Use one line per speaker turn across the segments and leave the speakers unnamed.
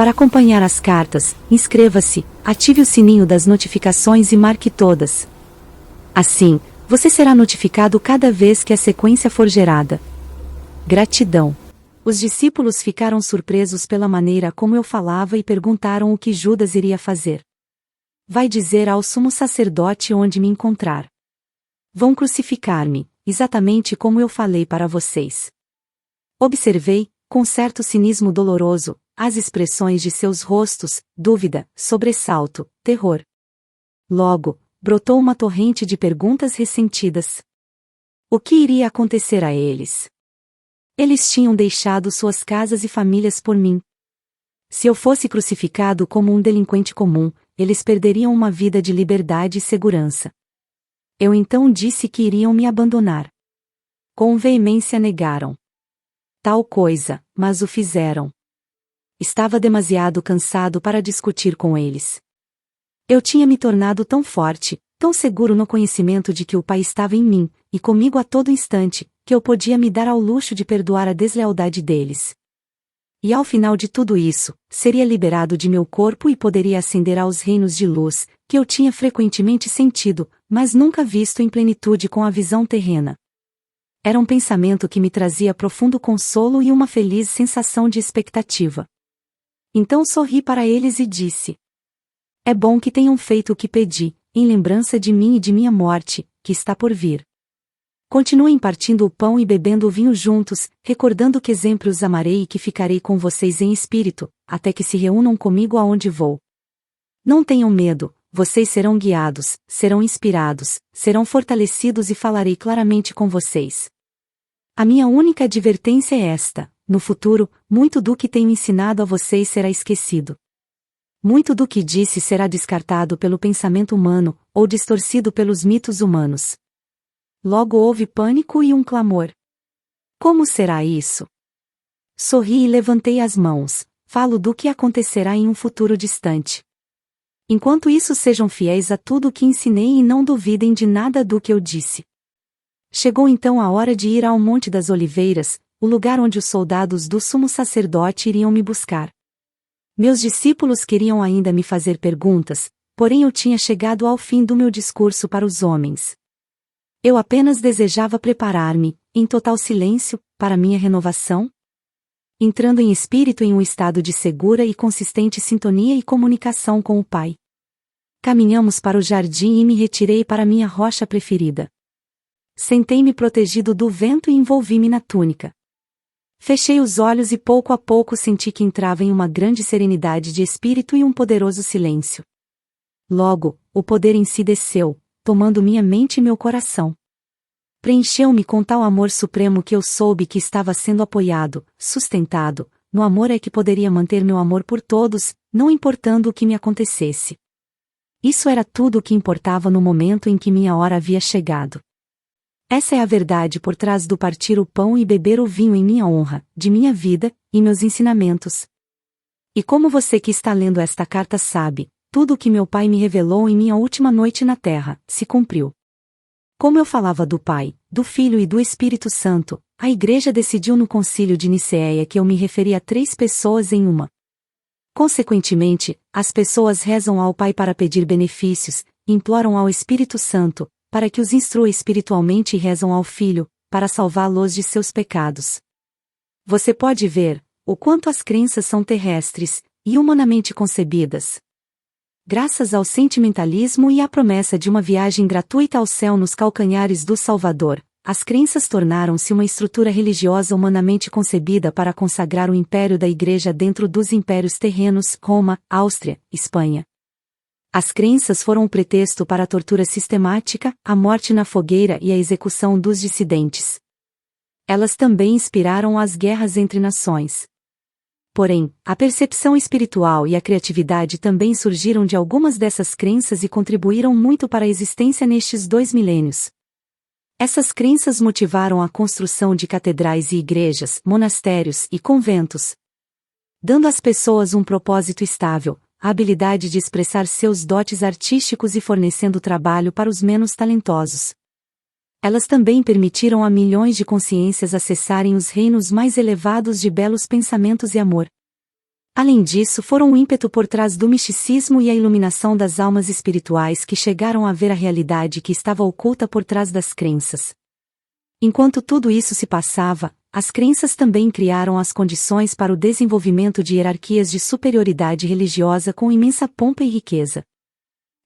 Para acompanhar as cartas, inscreva-se, ative o sininho das notificações e marque todas. Assim, você será notificado cada vez que a sequência for gerada. Gratidão. Os discípulos ficaram surpresos pela maneira como eu falava e perguntaram o que Judas iria fazer. Vai dizer ao sumo sacerdote onde me encontrar. Vão crucificar-me, exatamente como eu falei para vocês. Observei, com certo cinismo doloroso, as expressões de seus rostos, dúvida, sobressalto, terror. Logo, brotou uma torrente de perguntas ressentidas. O que iria acontecer a eles? Eles tinham deixado suas casas e famílias por mim. Se eu fosse crucificado como um delinquente comum, eles perderiam uma vida de liberdade e segurança. Eu então disse que iriam me abandonar. Com veemência negaram tal coisa, mas o fizeram. Estava demasiado cansado para discutir com eles. Eu tinha me tornado tão forte, tão seguro no conhecimento de que o Pai estava em mim, e comigo a todo instante, que eu podia me dar ao luxo de perdoar a deslealdade deles. E ao final de tudo isso, seria liberado de meu corpo e poderia ascender aos reinos de luz, que eu tinha frequentemente sentido, mas nunca visto em plenitude com a visão terrena. Era um pensamento que me trazia profundo consolo e uma feliz sensação de expectativa. Então sorri para eles e disse: é bom que tenham feito o que pedi, em lembrança de mim e de minha morte, que está por vir. Continuem partindo o pão e bebendo o vinho juntos, recordando que exemplo os amarei e que ficarei com vocês em espírito, até que se reúnam comigo aonde vou. Não tenham medo, vocês serão guiados, serão inspirados, serão fortalecidos e falarei claramente com vocês. A minha única advertência é esta: no futuro, muito do que tenho ensinado a vocês será esquecido. Muito do que disse será descartado pelo pensamento humano, ou distorcido pelos mitos humanos. Logo houve pânico e um clamor. Como será isso? Sorri e levantei as mãos, falo do que acontecerá em um futuro distante. Enquanto isso, sejam fiéis a tudo o que ensinei e não duvidem de nada do que eu disse. Chegou então a hora de ir ao Monte das Oliveiras, o lugar onde os soldados do sumo sacerdote iriam me buscar. Meus discípulos queriam ainda me fazer perguntas, porém eu tinha chegado ao fim do meu discurso para os homens. Eu apenas desejava preparar-me, em total silêncio, para minha renovação. Entrando em espírito em um estado de segura e consistente sintonia e comunicação com o Pai. Caminhamos para o jardim e me retirei para minha rocha preferida. Sentei-me protegido do vento e envolvi-me na túnica. Fechei os olhos e pouco a pouco senti que entrava em uma grande serenidade de espírito e um poderoso silêncio. Logo, o poder em si desceu, tomando minha mente e meu coração. Preencheu-me com tal amor supremo que eu soube que estava sendo apoiado, sustentado, no amor é que poderia manter meu amor por todos, não importando o que me acontecesse. Isso era tudo o que importava no momento em que minha hora havia chegado. Essa é a verdade por trás do partir o pão e beber o vinho em minha honra, de minha vida, e meus ensinamentos. E como você que está lendo esta carta sabe, tudo o que meu Pai me revelou em minha última noite na terra, se cumpriu. Como eu falava do Pai, do Filho e do Espírito Santo, a Igreja decidiu no Concílio de Nicéia que eu me referia a 3 pessoas em uma. Consequentemente, as pessoas rezam ao Pai para pedir benefícios, imploram ao Espírito Santo, para que os instrua espiritualmente e rezam ao Filho, para salvá-los de seus pecados. Você pode ver o quanto as crenças são terrestres e humanamente concebidas. Graças ao sentimentalismo e à promessa de uma viagem gratuita ao céu nos calcanhares do Salvador, as crenças tornaram-se uma estrutura religiosa humanamente concebida para consagrar o império da Igreja dentro dos impérios terrenos, Roma, Áustria, Espanha. As crenças foram o pretexto para a tortura sistemática, a morte na fogueira e a execução dos dissidentes. Elas também inspiraram as guerras entre nações. Porém, a percepção espiritual e a criatividade também surgiram de algumas dessas crenças e contribuíram muito para a existência nestes 2 milênios. Essas crenças motivaram a construção de catedrais e igrejas, monastérios e conventos, dando às pessoas um propósito estável, a habilidade de expressar seus dotes artísticos e fornecendo trabalho para os menos talentosos. Elas também permitiram a milhões de consciências acessarem os reinos mais elevados de belos pensamentos e amor. Além disso, foram o ímpeto por trás do misticismo e a iluminação das almas espirituais que chegaram a ver a realidade que estava oculta por trás das crenças. Enquanto tudo isso se passava, as crenças também criaram as condições para o desenvolvimento de hierarquias de superioridade religiosa com imensa pompa e riqueza.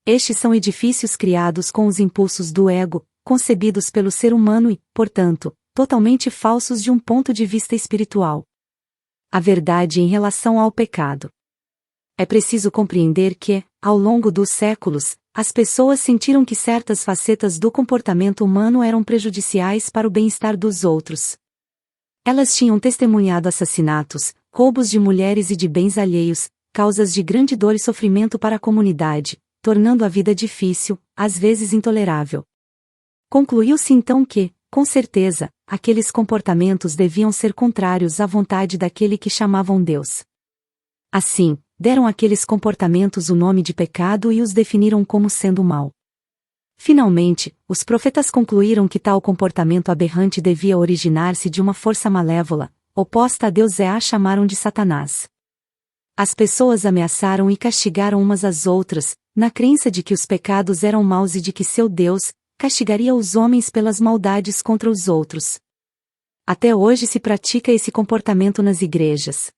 Estes são edifícios criados com os impulsos do ego, concebidos pelo ser humano e, portanto, totalmente falsos de um ponto de vista espiritual. A verdade em relação ao pecado. É preciso compreender que, ao longo dos séculos, as pessoas sentiram que certas facetas do comportamento humano eram prejudiciais para o bem-estar dos outros. Elas tinham testemunhado assassinatos, roubos de mulheres e de bens alheios, causas de grande dor e sofrimento para a comunidade, tornando a vida difícil, às vezes intolerável. Concluiu-se então que, com certeza, aqueles comportamentos deviam ser contrários à vontade daquele que chamavam Deus. Assim, deram àqueles comportamentos o nome de pecado e os definiram como sendo mal. Finalmente, os profetas concluíram que tal comportamento aberrante devia originar-se de uma força malévola, oposta a Deus e a chamaram de Satanás. As pessoas ameaçaram e castigaram umas às outras, na crença de que os pecados eram maus e de que seu Deus castigaria os homens pelas maldades contra os outros. Até hoje se pratica esse comportamento nas igrejas.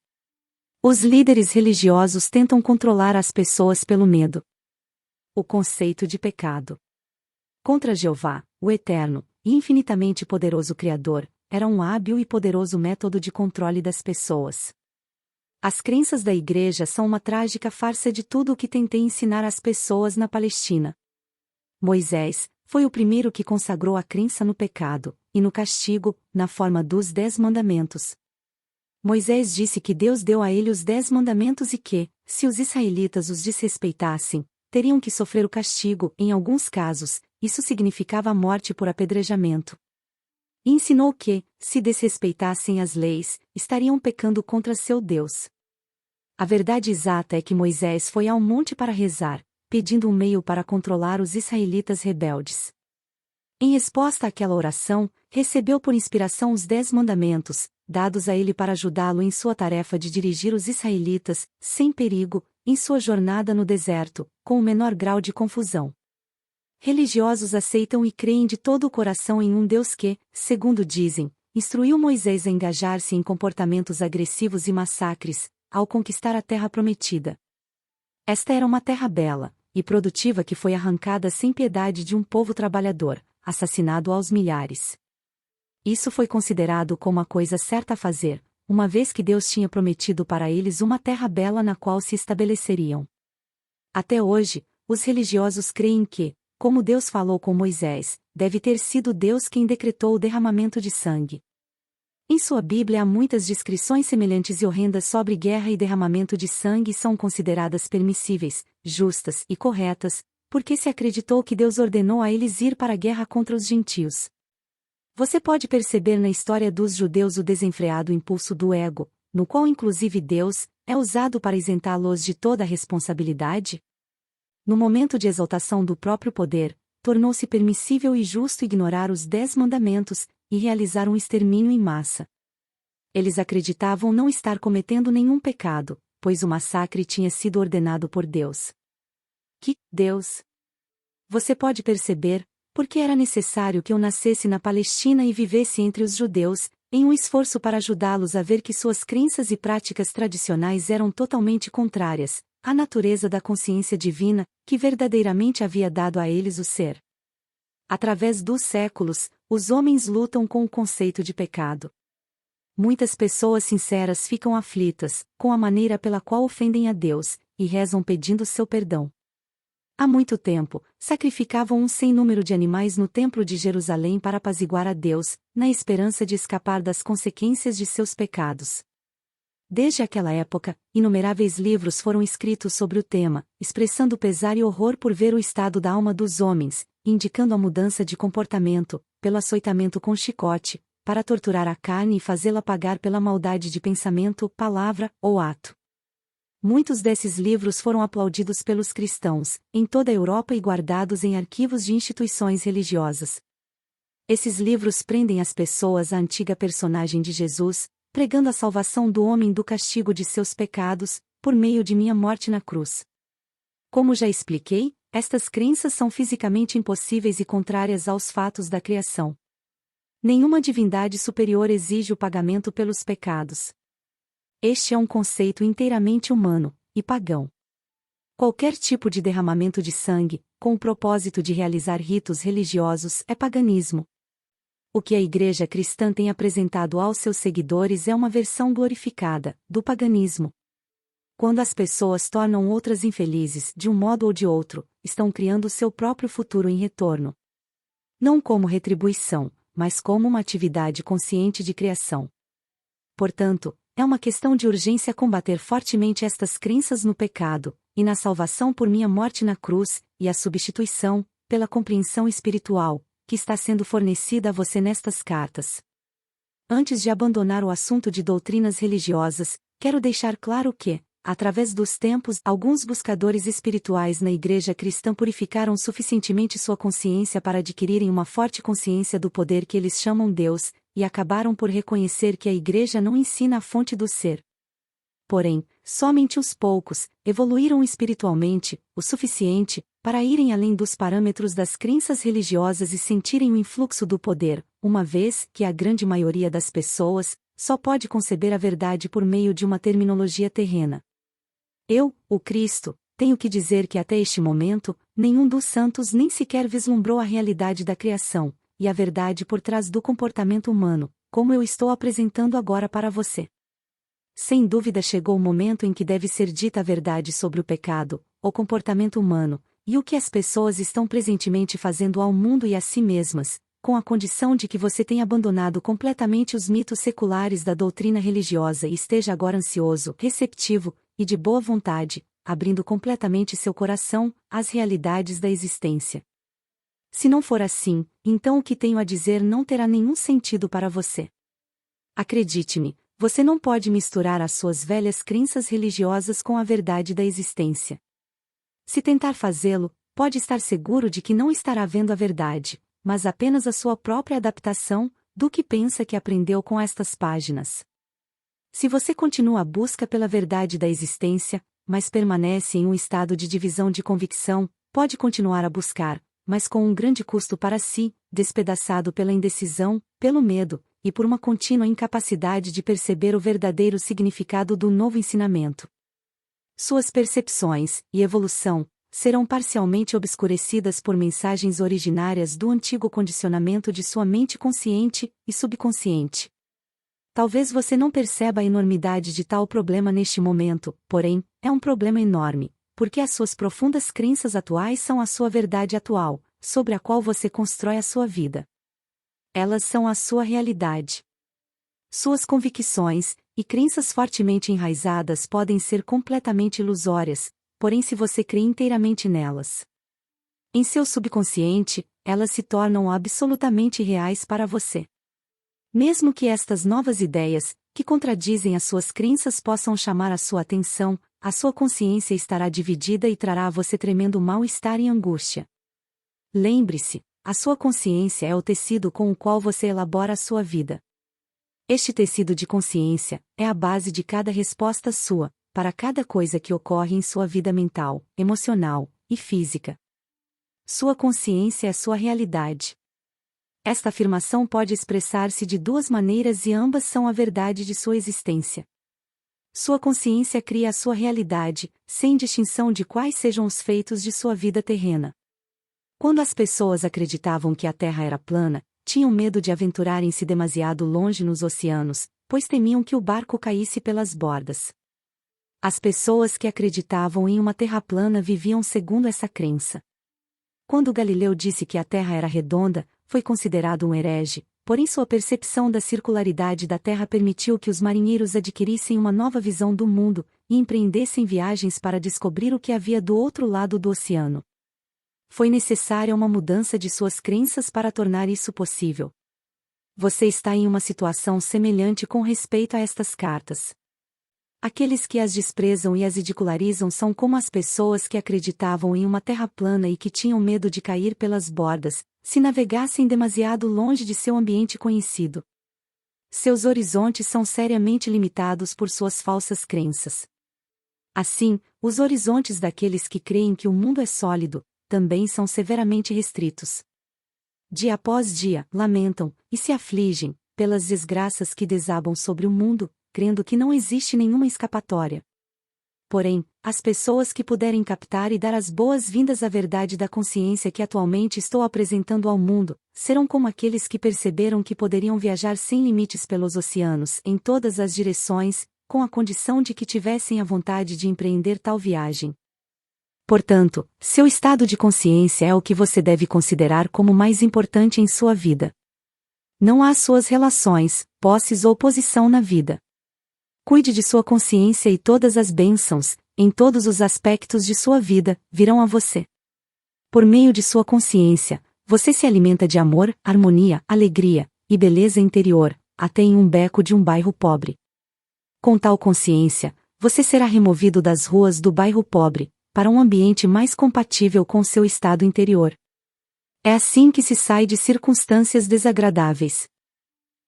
Os líderes religiosos tentam controlar as pessoas pelo medo. O conceito de pecado. Contra Jeová, o Eterno, e infinitamente poderoso Criador, era um hábil e poderoso método de controle das pessoas. As crenças da igreja são uma trágica farsa de tudo o que tentei ensinar às pessoas na Palestina. Moisés foi o primeiro que consagrou a crença no pecado, e no castigo, na forma dos 10 mandamentos. Moisés disse que Deus deu a ele os 10 mandamentos e que, se os israelitas os desrespeitassem, teriam que sofrer o castigo, em alguns casos, isso significava a morte por apedrejamento. E ensinou que, se desrespeitassem as leis, estariam pecando contra seu Deus. A verdade exata é que Moisés foi ao monte para rezar, pedindo um meio para controlar os israelitas rebeldes. Em resposta àquela oração, recebeu por inspiração os 10 mandamentos, dados a ele para ajudá-lo em sua tarefa de dirigir os israelitas, sem perigo, em sua jornada no deserto, com o menor grau de confusão. Religiosos aceitam e creem de todo o coração em um Deus que, segundo dizem, instruiu Moisés a engajar-se em comportamentos agressivos e massacres, ao conquistar a terra prometida. Esta era uma terra bela e produtiva que foi arrancada sem piedade de um povo trabalhador, assassinado aos milhares. Isso foi considerado como a coisa certa a fazer, uma vez que Deus tinha prometido para eles uma terra bela na qual se estabeleceriam. Até hoje, os religiosos creem que, como Deus falou com Moisés, deve ter sido Deus quem decretou o derramamento de sangue. Em sua Bíblia há muitas descrições semelhantes e horrendas sobre guerra e derramamento de sangue e são consideradas permissíveis, justas e corretas, porque se acreditou que Deus ordenou a eles ir para a guerra contra os gentios. Você pode perceber na história dos judeus o desenfreado impulso do ego, no qual inclusive Deus é usado para isentá-los de toda a responsabilidade? No momento de exaltação do próprio poder, tornou-se permissível e justo ignorar os 10 mandamentos e realizar um extermínio em massa. Eles acreditavam não estar cometendo nenhum pecado, pois o massacre tinha sido ordenado por Deus. Que Deus? Você pode perceber, porque era necessário que eu nascesse na Palestina e vivesse entre os judeus, em um esforço para ajudá-los a ver que suas crenças e práticas tradicionais eram totalmente contrárias à natureza da consciência divina, que verdadeiramente havia dado a eles o ser. Através dos séculos, os homens lutam com o conceito de pecado. Muitas pessoas sinceras ficam aflitas com a maneira pela qual ofendem a Deus, e rezam pedindo seu perdão. Há muito tempo, sacrificavam um sem número de animais no Templo de Jerusalém para apaziguar a Deus, na esperança de escapar das consequências de seus pecados. Desde aquela época, inumeráveis livros foram escritos sobre o tema, expressando pesar e horror por ver o estado da alma dos homens, indicando a mudança de comportamento, pelo açoitamento com chicote, para torturar a carne e fazê-la pagar pela maldade de pensamento, palavra ou ato. Muitos desses livros foram aplaudidos pelos cristãos, em toda a Europa e guardados em arquivos de instituições religiosas. Esses livros prendem as pessoas à antiga personagem de Jesus, pregando a salvação do homem do castigo de seus pecados, por meio de minha morte na cruz. Como já expliquei, estas crenças são fisicamente impossíveis e contrárias aos fatos da criação. Nenhuma divindade superior exige o pagamento pelos pecados. Este é um conceito inteiramente humano e pagão. Qualquer tipo de derramamento de sangue, com o propósito de realizar ritos religiosos, é paganismo. O que a Igreja cristã tem apresentado aos seus seguidores é uma versão glorificada do paganismo. Quando as pessoas tornam outras infelizes de um modo ou de outro, estão criando seu próprio futuro em retorno. Não como retribuição, mas como uma atividade consciente de criação. Portanto, é uma questão de urgência combater fortemente estas crenças no pecado, e na salvação por minha morte na cruz, e a substituição, pela compreensão espiritual, que está sendo fornecida a você nestas cartas. Antes de abandonar o assunto de doutrinas religiosas, quero deixar claro que, através dos tempos, alguns buscadores espirituais na Igreja cristã purificaram suficientemente sua consciência para adquirirem uma forte consciência do poder que eles chamam Deus, e acabaram por reconhecer que a Igreja não ensina a fonte do ser. Porém, somente os poucos evoluíram espiritualmente o suficiente para irem além dos parâmetros das crenças religiosas e sentirem o influxo do poder, uma vez que a grande maioria das pessoas só pode conceber a verdade por meio de uma terminologia terrena. Eu, o Cristo, tenho que dizer que até este momento, nenhum dos santos nem sequer vislumbrou a realidade da criação, e a verdade por trás do comportamento humano, como eu estou apresentando agora para você. Sem dúvida chegou o momento em que deve ser dita a verdade sobre o pecado, o comportamento humano, e o que as pessoas estão presentemente fazendo ao mundo e a si mesmas, com a condição de que você tenha abandonado completamente os mitos seculares da doutrina religiosa e esteja agora ansioso, receptivo, e de boa vontade, abrindo completamente seu coração às realidades da existência. Se não for assim, então o que tenho a dizer não terá nenhum sentido para você. Acredite-me, você não pode misturar as suas velhas crenças religiosas com a verdade da existência. Se tentar fazê-lo, pode estar seguro de que não estará vendo a verdade, mas apenas a sua própria adaptação do que pensa que aprendeu com estas páginas. Se você continua a busca pela verdade da existência, mas permanece em um estado de divisão de convicção, pode continuar a buscar, mas com um grande custo para si, despedaçado pela indecisão, pelo medo, e por uma contínua incapacidade de perceber o verdadeiro significado do novo ensinamento. Suas percepções e evolução serão parcialmente obscurecidas por mensagens originárias do antigo condicionamento de sua mente consciente e subconsciente. Talvez você não perceba a enormidade de tal problema neste momento, porém, é um problema enorme, porque as suas profundas crenças atuais são a sua verdade atual, sobre a qual você constrói a sua vida. Elas são a sua realidade. Suas convicções e crenças fortemente enraizadas podem ser completamente ilusórias, porém se você crê inteiramente nelas. Em seu subconsciente, elas se tornam absolutamente reais para você. Mesmo que estas novas ideias, que contradizem as suas crenças possam chamar a sua atenção, a sua consciência estará dividida e trará a você tremendo mal-estar e angústia. Lembre-se, a sua consciência é o tecido com o qual você elabora a sua vida. Este tecido de consciência é a base de cada resposta sua, para cada coisa que ocorre em sua vida mental, emocional e física. Sua consciência é sua realidade. Esta afirmação pode expressar-se de duas maneiras e ambas são a verdade de sua existência. Sua consciência cria a sua realidade, sem distinção de quais sejam os feitos de sua vida terrena. Quando as pessoas acreditavam que a Terra era plana, tinham medo de aventurarem-se demasiado longe nos oceanos, pois temiam que o barco caísse pelas bordas. As pessoas que acreditavam em uma Terra plana viviam segundo essa crença. Quando Galileu disse que a Terra era redonda, foi considerado um herege, porém sua percepção da circularidade da Terra permitiu que os marinheiros adquirissem uma nova visão do mundo e empreendessem viagens para descobrir o que havia do outro lado do oceano. Foi necessária uma mudança de suas crenças para tornar isso possível. Você está em uma situação semelhante com respeito a estas cartas. Aqueles que as desprezam e as ridicularizam são como as pessoas que acreditavam em uma terra plana e que tinham medo de cair pelas bordas, se navegassem demasiado longe de seu ambiente conhecido. Seus horizontes são seriamente limitados por suas falsas crenças. Assim, os horizontes daqueles que creem que o mundo é sólido, também são severamente restritos. Dia após dia, lamentam, e se afligem, pelas desgraças que desabam sobre o mundo, crendo que não existe nenhuma escapatória. Porém, as pessoas que puderem captar e dar as boas-vindas à verdade da consciência que atualmente estou apresentando ao mundo, serão como aqueles que perceberam que poderiam viajar sem limites pelos oceanos, em todas as direções, com a condição de que tivessem a vontade de empreender tal viagem. Portanto, seu estado de consciência é o que você deve considerar como mais importante em sua vida. Não há suas relações, posses ou posição na vida. Cuide de sua consciência e todas as bênçãos, em todos os aspectos de sua vida, virão a você. Por meio de sua consciência, você se alimenta de amor, harmonia, alegria e beleza interior, até em um beco de um bairro pobre. Com tal consciência, você será removido das ruas do bairro pobre, para um ambiente mais compatível com seu estado interior. É assim que se sai de circunstâncias desagradáveis.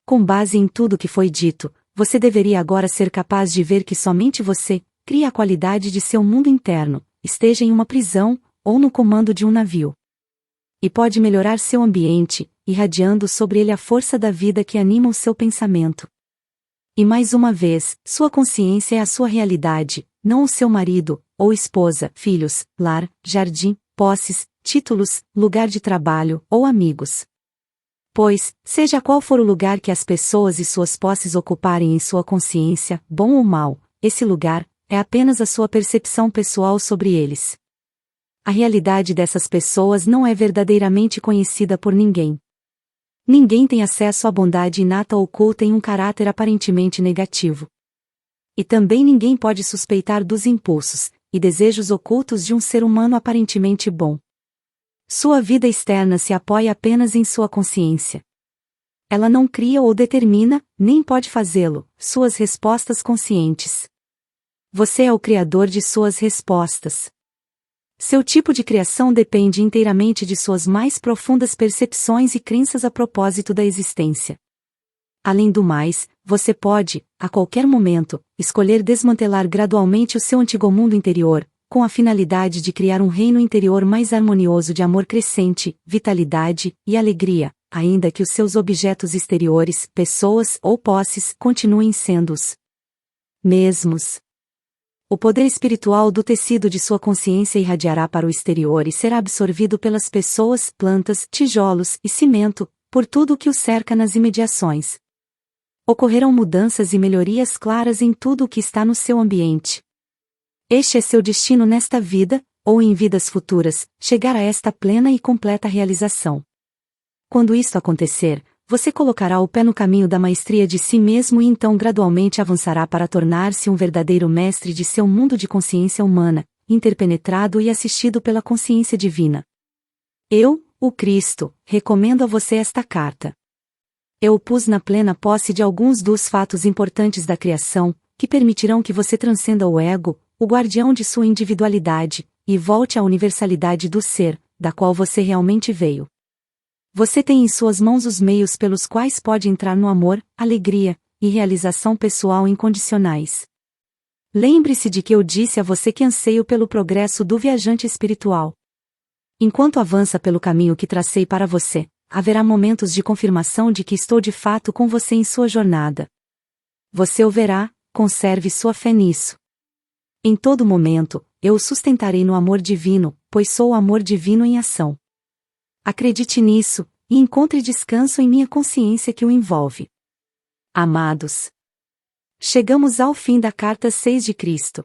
Com base em tudo que foi dito, você deveria agora ser capaz de ver que somente você cria a qualidade de seu mundo interno, esteja em uma prisão ou no comando de um navio. E pode melhorar seu ambiente, irradiando sobre ele a força da vida que anima o seu pensamento. E mais uma vez, sua consciência é a sua realidade, não o seu marido, ou esposa, filhos, lar, jardim, posses, títulos, lugar de trabalho, ou amigos. Pois, seja qual for o lugar que as pessoas e suas posses ocuparem em sua consciência, bom ou mau, esse lugar é apenas a sua percepção pessoal sobre eles. A realidade dessas pessoas não é verdadeiramente conhecida por ninguém. Ninguém tem acesso à bondade inata oculta em um caráter aparentemente negativo. E também ninguém pode suspeitar dos impulsos e desejos ocultos de um ser humano aparentemente bom. Sua vida externa se apoia apenas em sua consciência. Ela não cria ou determina, nem pode fazê-lo, suas respostas conscientes. Você é o criador de suas respostas. Seu tipo de criação depende inteiramente de suas mais profundas percepções e crenças a propósito da existência. Além do mais, você pode, a qualquer momento, escolher desmantelar gradualmente o seu antigo mundo interior, com a finalidade de criar um reino interior mais harmonioso de amor crescente, vitalidade e alegria, ainda que os seus objetos exteriores, pessoas ou posses, continuem sendo os mesmos. O poder espiritual do tecido de sua consciência irradiará para o exterior e será absorvido pelas pessoas, plantas, tijolos e cimento, por tudo o que o cerca nas imediações. Ocorrerão mudanças e melhorias claras em tudo o que está no seu ambiente. Este é seu destino nesta vida, ou em vidas futuras, chegar a esta plena e completa realização. Quando isto acontecer, você colocará o pé no caminho da maestria de si mesmo e então gradualmente avançará para tornar-se um verdadeiro mestre de seu mundo de consciência humana, interpenetrado e assistido pela consciência divina. Eu, o Cristo, recomendo a você esta carta. Eu o pus na plena posse de alguns dos fatos importantes da criação, que permitirão que você transcenda o ego, o guardião de sua individualidade, e volte à universalidade do ser, da qual você realmente veio. Você tem em suas mãos os meios pelos quais pode entrar no amor, alegria e realização pessoal incondicionais. Lembre-se de que eu disse a você que anseio pelo progresso do viajante espiritual. Enquanto avança pelo caminho que tracei para você, haverá momentos de confirmação de que estou de fato com você em sua jornada. Você o verá, conserve sua fé nisso. Em todo momento, eu o sustentarei no amor divino, pois sou o amor divino em ação. Acredite nisso, e encontre descanso em minha consciência que o envolve. Amados, chegamos ao fim da carta 6 de Cristo.